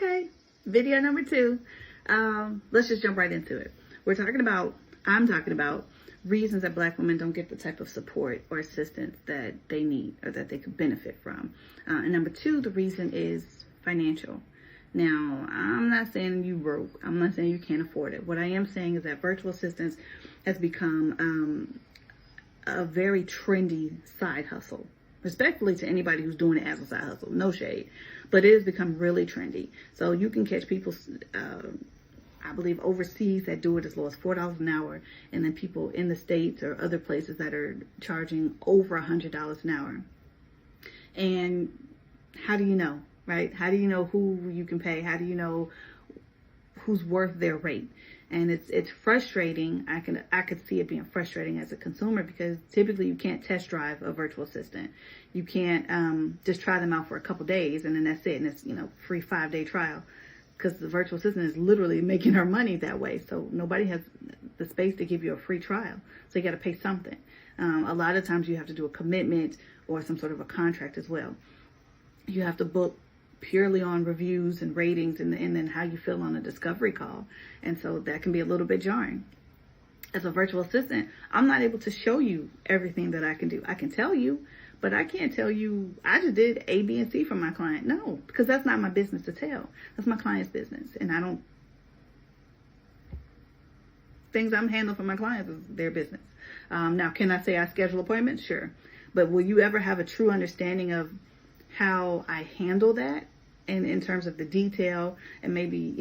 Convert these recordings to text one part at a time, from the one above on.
Okay, video number 2. Let's just jump right into it. I'm talking about reasons that Black women don't get the type of support or assistance that they need or that they could benefit from. And number 2, the reason is financial. Now, I'm not saying you broke. I'm not saying you can't afford it. What I am saying is that virtual assistance has become a very trendy side hustle. Respectfully to anybody who's doing it as a side hustle, no shade, but it has become really trendy. So you can catch people, I believe overseas, that do it as low as $4 an hour, and then people in the States or other places that are charging over $100 an hour. And how do you know, right? How do you know who you can pay? How do you know who's worth their rate? And it's frustrating. I could see it being frustrating as a consumer, because typically you can't test drive a virtual assistant. You can't just try them out for a couple days and then that's it. And it's, free 5-day trial, because the virtual assistant is literally making her money that way. So nobody has the space to give you a free trial. So you got to pay something. A lot of times you have to do a commitment or some sort of a contract as well. You have to book purely on reviews and ratings and then how you feel on a discovery call. And so that can be a little bit jarring. As a virtual assistant, I'm not able to show you everything that I can do. I can tell you, but I can't tell you I just did A, B, and C for my client. No, because that's not my business to tell. That's my client's business. And things I'm handling for my clients is their business. Now, can I say I schedule appointments? Sure. But will you ever have a true understanding of how I handle that, and in terms of the detail and maybe,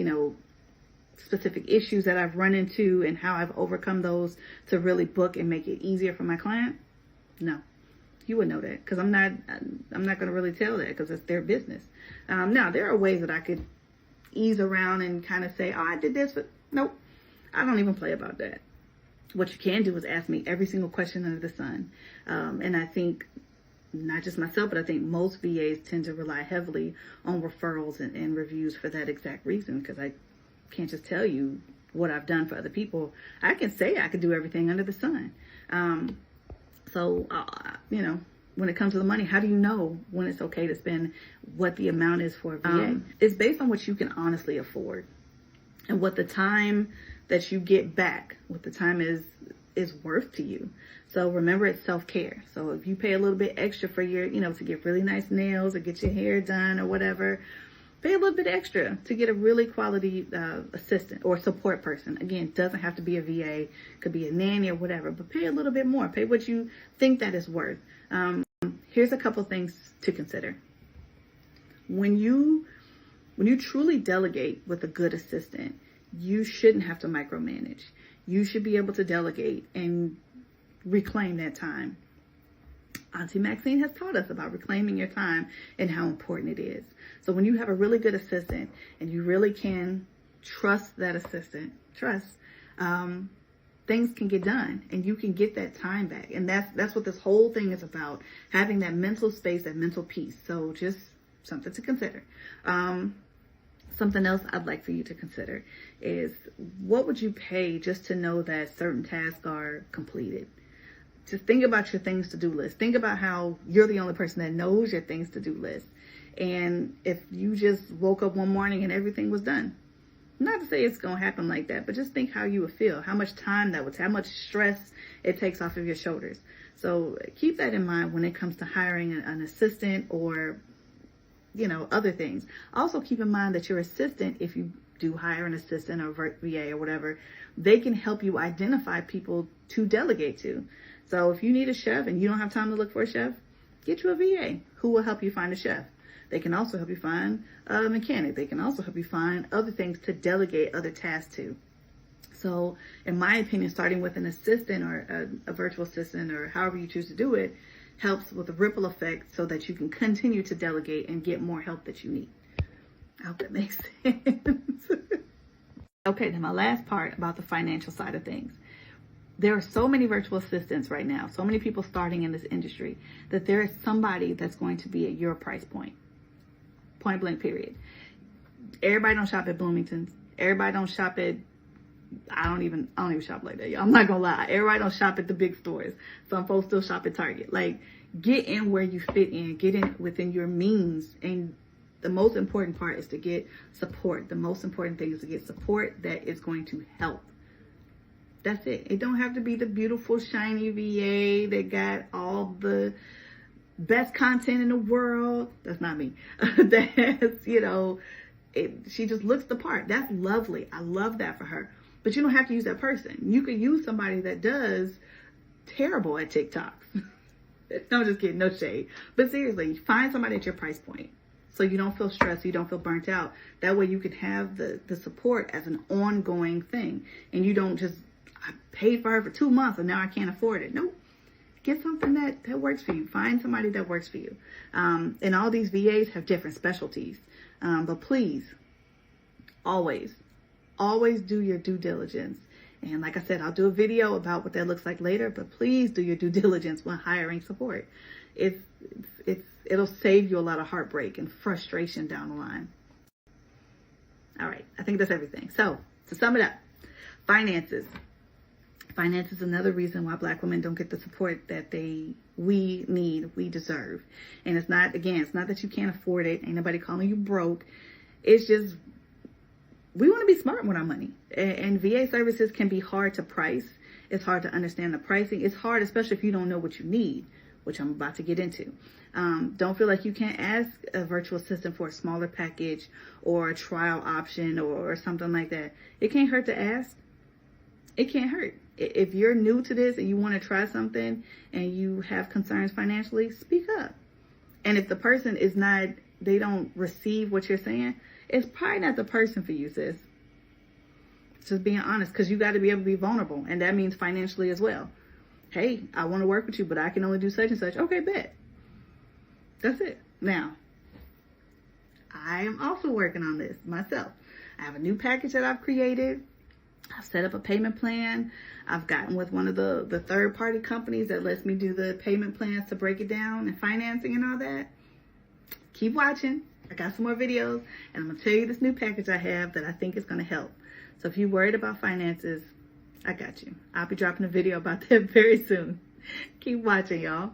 specific issues that I've run into and how I've overcome those to really book and make it easier for my client? No, you would know that, because I'm not going to really tell that, because it's their business. Now, there are ways that I could ease around and kind of say, oh, I did this, but nope, I don't even play about that. What you can do is ask me every single question under the sun. And I think not just myself, but I think most VAs tend to rely heavily on referrals and reviews for that exact reason, because I can't just tell you what I've done for other people. I can say I could do everything under the sun. When it comes to the money, how do you know when it's okay to spend what the amount is for a VA? It's based on what you can honestly afford and what the time that you get back, what the time is worth to you. So remember, it's self-care. So if you pay a little bit extra for your, to get really nice nails or get your hair done or whatever, pay a little bit extra to get a really quality assistant or support person. Again, doesn't have to be a VA, could be a nanny or whatever, but pay a little bit more. Pay what you think that is worth. Here's a couple things to consider. When you truly delegate with a good assistant, you shouldn't have to micromanage. You should be able to delegate and reclaim that time. Auntie Maxine has taught us about reclaiming your time and how important it is. So when you have a really good assistant and you really can trust that assistant, things can get done and you can get that time back. And that's what this whole thing is about, having that mental space, that mental peace. So just something to consider. Something else I'd like for you to consider is, what would you pay just to know that certain tasks are completed? Just think about your things to do list. Think about how you're the only person that knows your things to do list. And if you just woke up one morning and everything was done, not to say it's going to happen like that, but just think how you would feel, how much time that would take, how much stress it takes off of your shoulders. So keep that in mind when it comes to hiring an assistant or other things. Also keep in mind that your assistant, if you do hire an assistant or VA or whatever, they can help you identify people to delegate to. So if you need a chef and you don't have time to look for a chef, get you a VA who will help you find a chef. They can also help you find a mechanic. They can also help you find other things to delegate other tasks to. So in my opinion, starting with an assistant or a virtual assistant or however you choose to do it helps with a ripple effect so that you can continue to delegate and get more help that you need. I hope that makes sense. Okay, then my last part about the financial side of things. There are so many virtual assistants right now, so many people starting in this industry, that there is somebody that's going to be at your price point. Point blank, period. Everybody don't shop at Bloomington's. Everybody don't shop at, I don't even shop like that, y'all. I'm not gonna lie. Everybody don't shop at the big stores. Some folks still shop at Target. Like, get in where you fit in. Get in within your means and The most important part is to get support. The most important thing is to get support that is going to help. That's it. It don't have to be the beautiful, shiny VA that got all the best content in the world. That's not me. That's, she just looks the part. That's lovely. I love that for her. But you don't have to use that person. You could use somebody that does terrible at TikToks. No, I'm just kidding. No shade. But seriously, find somebody at your price point so you don't feel stressed, you don't feel burnt out. That way you can have the support as an ongoing thing. And you don't just, I paid for her for 2 months and now I can't afford it. Nope. Get something that works for you. Find somebody that works for you. And all these VAs have different specialties. But please, always do your due diligence. And like I said, I'll do a video about what that looks like later, but please do your due diligence when hiring support. It'll save you a lot of heartbreak and frustration down the line. All right, I think that's everything. So to sum it up, finances. Finance is another reason why Black women don't get the support that we deserve. And it's not that you can't afford it. Ain't nobody calling you broke. It's just, we want to be smart with our money. And VA services can be hard to price. It's hard to understand the pricing. It's hard, especially if you don't know what you need, which I'm about to get into. Don't feel like you can't ask a virtual assistant for a smaller package or a trial option or something like that. It can't hurt to ask. It can't hurt. If you're new to this and you want to try something and you have concerns financially, speak up. And if the person they don't receive what you're saying, it's probably not the person for you, sis. Just being honest, because you got to be able to be vulnerable. And that means financially as well. Hey, I want to work with you, but I can only do such and such. Okay, bet. That's it. Now, I am also working on this myself. I have a new package that I've created. I've set up a payment plan. I've gotten with one of the third-party companies that lets me do the payment plans to break it down and financing and all that. Keep watching. I got some more videos, and I'm going to tell you this new package I have that I think is going to help. So if you're worried about finances, I got you. I'll be dropping a video about that very soon. Keep watching, y'all.